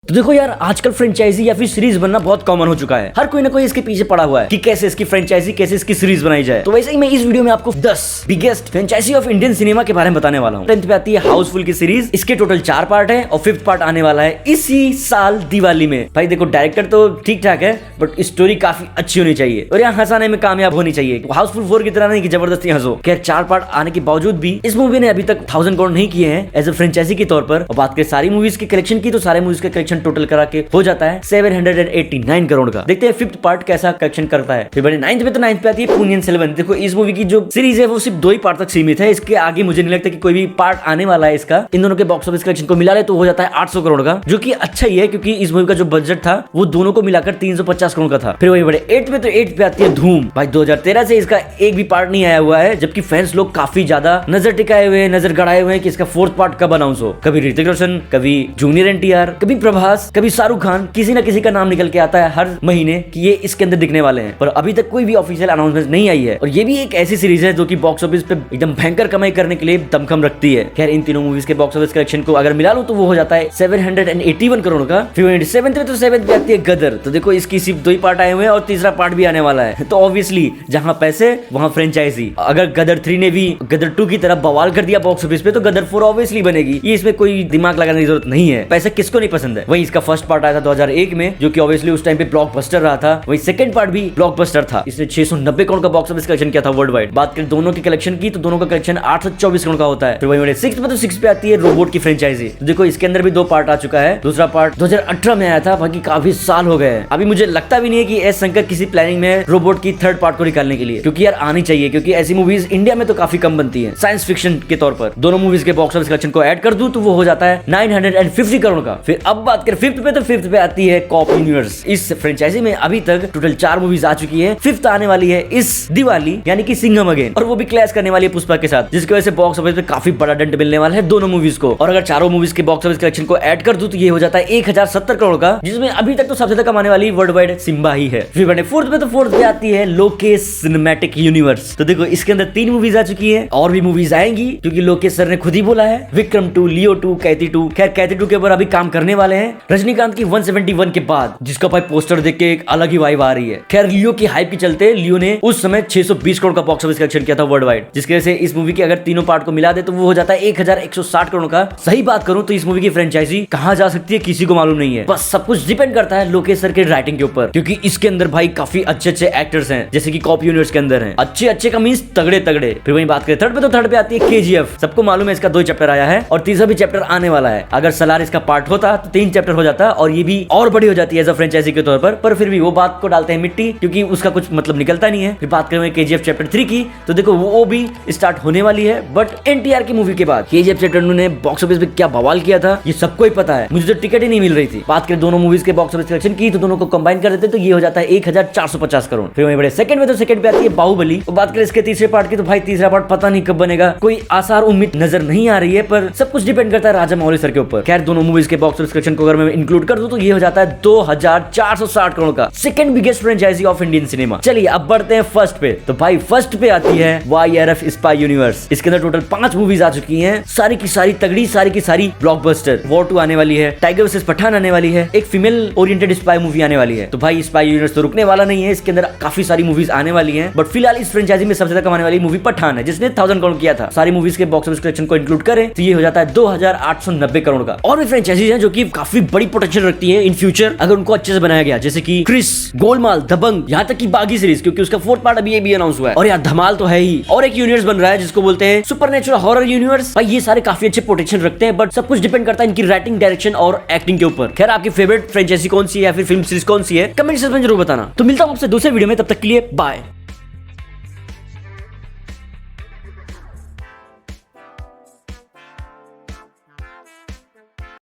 तो देखो यार, आजकल फ्रेंचाइजी या फिर सीरीज बनना बहुत कॉमन हो चुका है। हर कोई ना कोई इसके पीछे पड़ा हुआ है कि कैसे इसकी फ्रेंचाइजी, कैसे इसकी सीरीज बनाई जाए। तो वैसे ही मैं इस वीडियो में आपको 10 biggest franchise of Indian cinema के बारे में बताने वाला हूँ। 10th पे आती है हाउसफुल की सीरीज। इसके टोटल 4 पार्ट है और 5th पार्ट आने वाला है इसी साल दिवाली में। भाई देखो, डायरेक्टर तो ठीक ठाक है बट स्टोरी काफी अच्छी होनी चाहिए और यहाँ हंसाने में कामयाब होनी चाहिए। हाउसफुल 4 की तरह नहीं कि जबरदस्ती हंसो। खैर, 4 पार्ट आने के बावजूद भी इस मूवी ने अभी तक 1000 करोड़ नहीं किए हैं एज ए फ्रेंचाइजी के तौर पर। और बात करें सारी मूवीज के कलेक्शन की, तो सारे मूवीज के कलेक्शन टोटल करा के हो जाता है 789 करोड़ का। देखते हैं 5th पार्ट कैसा कलेक्शन करता है। फिर बड़े 9th पे, तो 9th पे आती है पोन्नियिन सेल्वन। देखो, इस मूवी की जो सीरीज है वो सिर्फ 2 ही पार्ट तक सीमित है। इसके आगे मुझे नहीं लगता कि कोई भी पार्ट आने वाला है इसका। इन दोनों के बॉक्स ऑफिस कलेक्शन को मिला ले तो हो जाता है 800 करोड़ का, जो कि अच्छा ही है क्योंकि इस मूवी का जो बजट था वो दोनों को मिलाकर 350 करोड़ का था। फिर वही बड़े 8th पे, तो 8th पे आती है धूम। भाई 2013 से इसका एक भी पार्ट नहीं आया हुआ है, जबकि फैंस लोग काफी ज्यादा नजर टिकाए हुए, नजर गड़ाए हुए हैं कि इसका 4th पार्ट कब अनाउंस हो। कभी ऋतिक रोशन, कभी जूनियर एनटीआर, कभी प्रभास, कभी शाहरुख खान, किसी ना किसी का नाम निकल के आता है हर महीने कि ये इसके अंदर दिखने वाले हैं। पर अभी तक कोई भी ऑफिशियल अनाउंसमेंट नहीं आई है। और ये भी एक ऐसी सीरीज है जो कि बॉक्स ऑफिस पे एकदम भयंकर कमाई करने के लिए दमखम रखती है। खैर, इन तीनों मूवीज के बॉक्स ऑफिस कलेक्शन को अगर मिला लूं तो वो हो जाता है 781 करोड़ का। फिर 7th पे, तो 7th पे आती है गदर। तो देखो, इसकी सिर्फ 2 ही पार्ट आए हुए हैं और तीसरा पार्ट भी आने वाला है। तो ऑब्वियसली जहां पैसे वहां फ्रेंचाइजी। अगर गदर 3 ने भी गदर 2 की तरह बवाल कर दिया बॉक्स ऑफिस पे, तो गदर 4 ऑब्वियसली बनेगी। ये इसमें कोई दिमाग लगाने की जरूरत नहीं है। पैसे किसको नहीं पसंद है। वही इसका फर्स्ट पार्ट आया था 2001 में, जो कि ऑब्वियसली उस टाइम पे ब्लॉकबस्टर रहा था। वही सेकंड पार्ट भी ब्लॉकबस्टर था। इसने 690 करोड़ का बॉक्स ऑफिस कलेक्शन किया था वर्ल्ड वाइड। बात करें दोनों की कलेक्शन की, तो दोनों का कलेक्शन 824 करोड़ का होता है। फिर वही 6th पे, तो 6 पे आती है रोबोट की फ्रेंचाइजी। तो देखो, इसके अंदर भी 2 पार्ट आ चुका है। दूसरा पार्ट 2018 में आया था, बाकी काफी साल हो गए हैं। अभी मुझे लगता भी नहीं है कि एस शंकर किसी प्लानिंग में रोबोट की 3rd पार्ट को निकालने के लिए, क्योंकि यार आनी चाहिए, क्योंकि ऐसी मूवीज इंडिया में तो काफी कम बनती है साइंस फिक्शन के तौर पर। दोनों मूवीज के बॉक्स ऑफिस कलेक्शन को ऐड कर दूं तो वो हो जाता है 950 करोड़ का। फिर अब बात करें 5th पे, तो 5th पे आती है कॉप यूनिवर्स। इस फ्रेंचाइजी में अभी तक टोटल 4 मूवीज आ चुकी है। 5th आने वाली है इस दिवाली, यानी कि सिंघम अगेन, और वो भी क्लैश करने वाली है पुष्पा के साथ, जिसकी वजह से बॉक्स ऑफिस पे काफी बड़ा डंड मिलने वाला है दोनों मूवीज को। और अगर चारों मूवीज के बॉक्स ऑफिस कलेक्शन को ऐड कर दूं तो ये हो जाता है 1070 करोड़ का, जिसमें अभी तक तो सबसे ज्यादा कमाने वाली वर्ल्ड वाइड सिम्बा ही है। फिर बने 4th पे, तो 4th पे आती है लोकेश सिनेमैटिक यूनिवर्स। तो देखो, इसके अंदर 3 मूवीज आ चुकी है और भी मूवीज आएंगी, क्योंकि लोकेश सर ने खुद ही बोला है विक्रम 2, लियो 2, कैथी 2। खैर, कैथी 2 के ऊपर अभी काम करने वाले हैं रजनीकांत की 171 के बाद, जिसका भाई पोस्टर देख के एक अलग ही वाइब आ रही है। खैर, लियो की हाइप के चलते लियो ने उस समय 620 करोड़ का बॉक्स ऑफिस कलेक्शन किया था वर्ल्ड वाइड, जिसकी वजह से इस मूवी के अगर तीनों पार्ट को मिला दे तो वो हो जाता है 1160 करोड़ का। सही बात करूं तो इस मूवी की फ्रेंचाइजी कहां जा सकती है किसी को मालूम नहीं है। बस सब कुछ डिपेंड करता है लोकेश सर के राइटिंग के ऊपर, क्योंकि इसके अंदर भाई काफी अच्छे अच्छे एक्टर्स हैं, जैसे कि कॉप यूनिवर्स के अंदर हैं। अच्छे अच्छे का मींस तगड़े तगड़े। फिर वही बात करें 3rd पे, तो 3rd पे आती है केजीएफ। सबको मालूम है इसका 2 चैप्टर आया है और तीसरा भी चैप्टर आने वाला है। अगर सलार इसका पार्ट होता तो 3 चैप्टर हो जाता और ये भी और बड़ी हो जाती है एज अ फ्रेंचाइजी के तौर पर फिर भी वो बात को डालते हैं मिट्टी, क्योंकि उसका कुछ मतलब निकलता नहीं है। फिर बात करें केजीएफ चैप्टर 3 की, तो देखो वो भी स्टार्ट होने वाली है, बट एनटीआर की मूवी के बाद। केजीएफ चैप्टर 2 ने बॉक्स ऑफिस पे क्या बवाल किया था ये सबको ही पता है, मुझे तो टिकट ही नहीं मिल रही थी। बात करें दोनों मूवीज के बॉक्स ऑफिस कलेक्शन की, तो दोनों को कंबाइन कर देते तो ये हो जाता है 1450 करोड़। फिर वहीं बड़े 2nd में, तो 2nd पे आती है बाहुबली। और बात करें इसके तीसरे पार्ट की, तो भाई तीसरा पार्ट पता नहीं कब बनेगा, कोई आसार उम्मीद नजर नहीं आ रही है, पर सब कुछ डिपेंड करता है राजा मौली सर के ऊपर। खैर, दोनों मूवीज के बॉक्स ऑफिस कलेक्शन को अगर मैं इंक्लूड कर दूं तो ये हो जाता है 2460 करोड़ का, 2nd biggest franchise of Indian cinema. चलिए अब बढ़ते हैं 1st पे। तो भाई 1st पे आती है YRF स्पाई यूनिवर्स। इसके अंदर टोटल 5 मूवीज आ चुकी हैं, सारी की सारी तगड़ी, सारी की सारी ब्लॉकबस्टर। वॉर 2 आने वाली है, टाइगर वर्सेस पठान आने वाली है, एक फीमेल ओरिएंटेड स्पाई मूवी आने वाली है। तो भाई स्पाई यूनिवर्स तो रुकने वाला नहीं है, इसके अंदर काफी सारी मूवीज आने वाली हैं। बट फिलहाल इस फ्रेंचाइजी में सबसे ज्यादा कमाने वाली मूवी पठान है, जिसने 1000 करोड़ किया था। सारी मूवीज के बॉक्स ऑफिस कलेक्शन को इंक्लूड करें तो ये हो जाता है 2890 करोड़ का। और भी फ्रेंचाइजीज हैं जो कि काफी बड़ी पोटेंशियल रखती है इन फ्यूचर, अगर उनको अच्छे से बनाया गया, जैसे कि क्रिस, गोलमाल, दबंग, यहाँ तक कि बागी सीरीज, क्योंकि उसका 4th पार्ट अभी ये भी अनाउंस हुआ है। और यार धमाल तो है ही, और एक यूनिवर्स बन रहा है जिसको बोलते हैं सुपरनेचुरल हॉरर यूनिवर्स। भाई ये सारे काफी अच्छे पोटेंशियल रखते हैं, बट सब कुछ डिपेंड करता है इनकी राइटिंग, डायरेक्शन और एक्टिंग के ऊपर। खैर, आपकी फेवरेट फ्रेंचाइजी कौन सी है या फिर फिल्म सीरीज कौन सी है, कमेंट सेक्शन में जरूर बताना। तो मिलता हूं आपसे दूसरे वीडियो में, तब तक के लिए बाय।